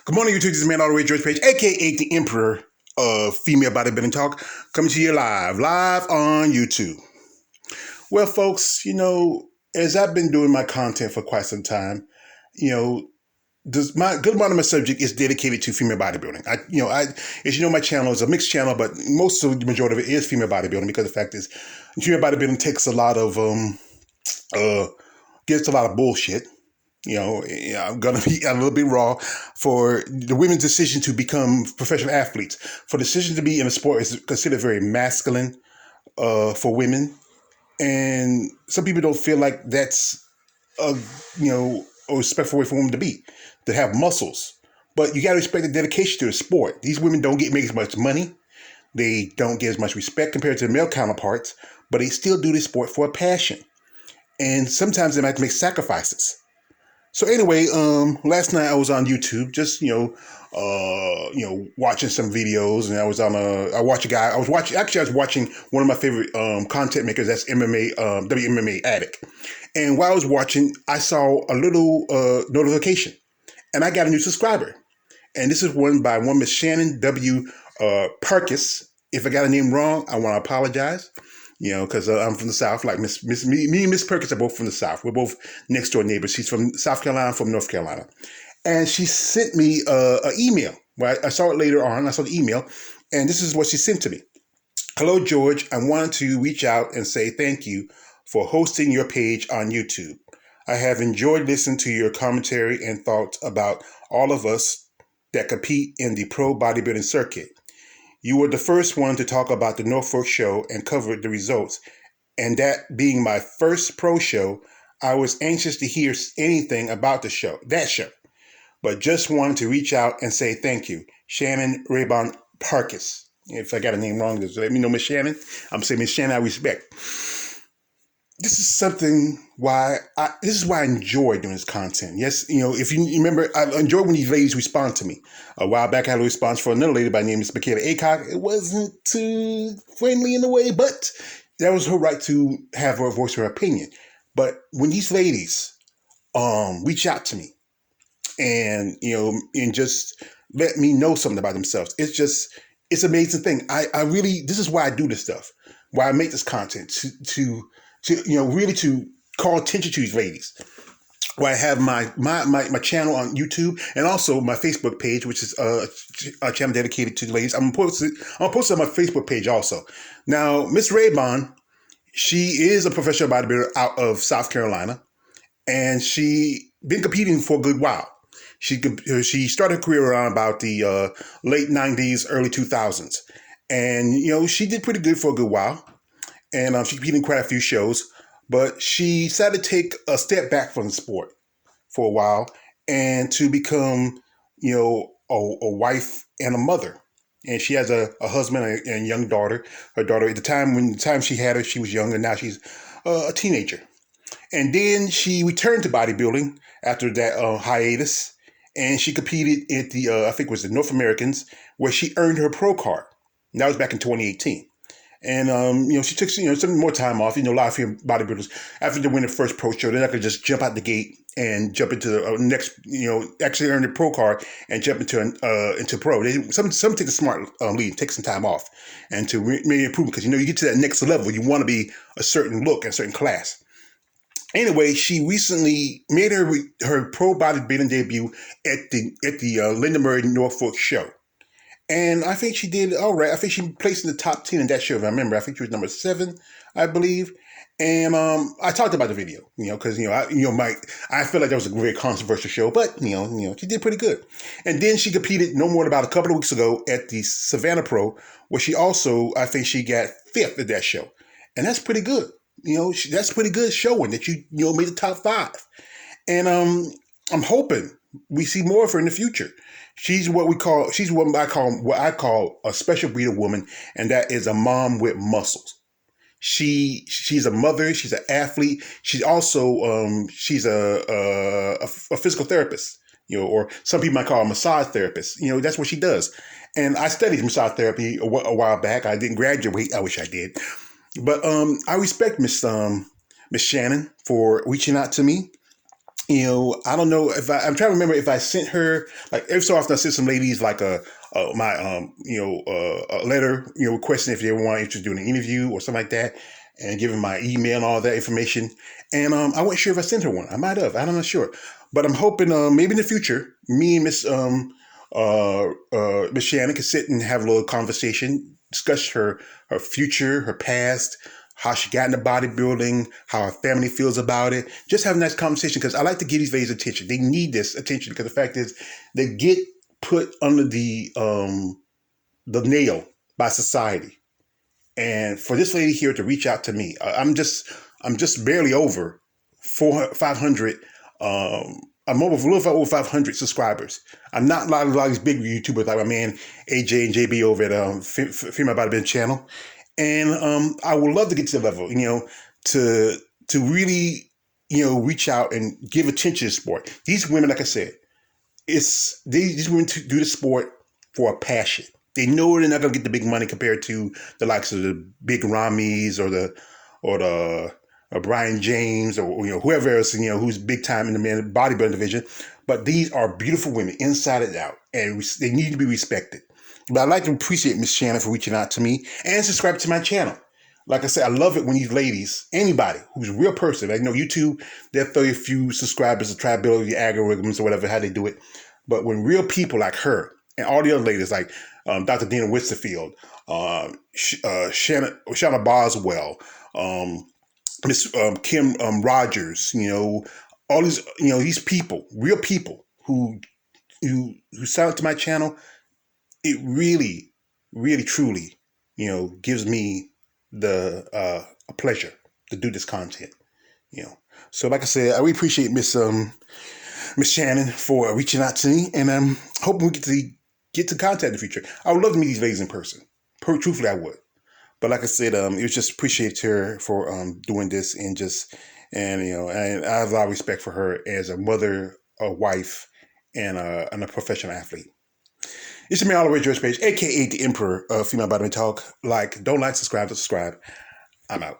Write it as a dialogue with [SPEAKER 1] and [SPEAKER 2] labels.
[SPEAKER 1] Good morning, YouTube. This is Man All the Way George Page, aka the Emperor of Female Bodybuilding Talk, coming to you live on YouTube. Well, folks, as I've been doing my content for quite some time, my good amount of my subject is dedicated to female bodybuilding. As you know, my channel is a mixed channel, but most of the majority of it is female bodybuilding because the fact is, female bodybuilding takes a lot of gets a lot of bullshit. I'm going to be a little bit raw for the women's decision to become professional athletes. For the decision to be in a sport is considered very masculine for women. And some people don't feel like that's a respectful way for women to have muscles. But you got to respect the dedication to the sport. These women don't make as much money. They don't get as much respect compared to their male counterparts, but they still do this sport for a passion. And sometimes they might make sacrifices. So anyway, last night I was on YouTube, just watching some videos, and I was watching one of my favorite content makers. That's WMMA Addict. And while I was watching, I saw a little notification, and I got a new subscriber. And this is one by one Miss Shannon Perdikis. If I got her name wrong, I want to apologize. Because I'm from the South, like me and Miss Perkins are both from the South. We're both next door neighbors. She's from South Carolina, I'm from North Carolina. And she sent me an email. Right? I saw it later on. I saw the email. And this is what she sent to me. Hello, George. I wanted to reach out and say thank you for hosting your page on YouTube. I have enjoyed listening to your commentary and thoughts about all of us that compete in the pro bodybuilding circuit. You were the first one to talk about the Norfolk show and cover the results. And that being my first pro show, I was anxious to hear anything about that show. But just wanted to reach out and say thank you. Shannon Rabon-Perdikis. If I got a name wrong, just let me know, Miss Shannon. I'm saying Miss Shannon, I respect. This is why I enjoy doing this content. Yes, if you remember, I enjoy when these ladies respond to me. A while back, I had a response for another lady by the name of Michaela Acock. It wasn't too friendly in a way, but that was her right to have her voice her opinion. But when these ladies reach out to me and just let me know something about themselves, it's an amazing thing. I really, this is why I do this stuff, why I make this content to really to call attention to these ladies. Where I have my channel on YouTube and also my Facebook page, which is a channel dedicated to the ladies. I'm gonna post it on my Facebook page also. Now, Miss Rabon, she is a professional bodybuilder out of South Carolina, and she been competing for a good while. She started her career around about the late 90s, early 2000s, and she did pretty good for a good while. And she competed in quite a few shows, but she decided to take a step back from the sport for a while and to become, a wife and a mother. And she has a husband and a young daughter. Her daughter, at the time she had her, she was young, and now she's a teenager. And then she returned to bodybuilding after that hiatus, and she competed at the, I think it was the North Americans, where she earned her pro card. And that was back in 2018. And, she took, some more time off. A lot of female bodybuilders, after they win their first pro show, they're not going to just jump out the gate and jump into the next, actually earn the pro card and jump into pro. Some take a smart lead, take some time off and to make improvement because, you get to that next level. You want to be a certain look, a certain class. Anyway, she recently made her pro bodybuilding debut at the Linda Murray Norfolk show. And I think she did all right. I think she placed in the top 10 in that show. If I remember, I think she was number 7, I believe. And I talked about the video, because I feel like that was a very controversial show, but she did pretty good. And then she competed no more than about a couple of weeks ago at the Savannah Pro, where she also, I think she got 5th at that show, and that's pretty good. That's pretty good showing that you made the top 5. And I'm hoping we see more of her in the future. She's what I call a special breed of woman, and that is a mom with muscles. She's a mother. She's an athlete. She's also she's a physical therapist, or some people might call her a massage therapist. That's what she does. And I studied massage therapy a while back. I didn't graduate. I wish I did, but I respect Miss Shannon for reaching out to me. I don't know if I'm trying to remember if I sent her, like every so often I send some ladies like a letter, requesting if they want to do an interview or something like that, and giving my email and all that information. And I wasn't sure if I sent her one. I might have. I'm not sure, but I'm hoping maybe in the future, me and Miss Shannon can sit and have a little conversation, discuss her future, her past, how she got into bodybuilding, how her family feels about it. Just have a nice conversation, because I like to give these ladies attention. They need this attention, because the fact is they get put under the nail by society. And for this lady here to reach out to me, I'm just barely over 500. I'm over a little over 500 subscribers. I'm not like a lot of these big YouTubers like my man AJ and JB over at Female Bodybuilding channel. And I would love to get to the level, to really, reach out and give attention to sport. These women, like I said, these women do the sport for a passion. They know they're not going to get the big money compared to the likes of the big Ramis or Brian James, or whoever else, who's big time in the man bodybuilding division. But these are beautiful women inside and out, and they need to be respected. But I'd like to appreciate Miss Shannon for reaching out to me and subscribe to my channel. Like I said, I love it when these ladies, anybody who's a real person, I know YouTube, they'll throw you a few subscribers to try to build your algorithms or whatever, how they do it. But when real people like her and all the other ladies like Dr. Dina Wisterfield, Shannon Boswell, Miss Kim Rogers, all these, these people, real people who sign up to my channel, it really, really, truly, gives me a pleasure to do this content. So like I said, I really appreciate Miss Shannon for reaching out to me, and I'm hoping we get to contact in the future. I would love to meet these ladies in person. Truthfully, I would. But like I said, it was just appreciate her for doing this, and and I have a lot of respect for her as a mother, a wife, and a professional athlete. It's your man, all the way George Page, aka the Emperor of Female Bodybuilding Talk. Don't like, subscribe, I'm out.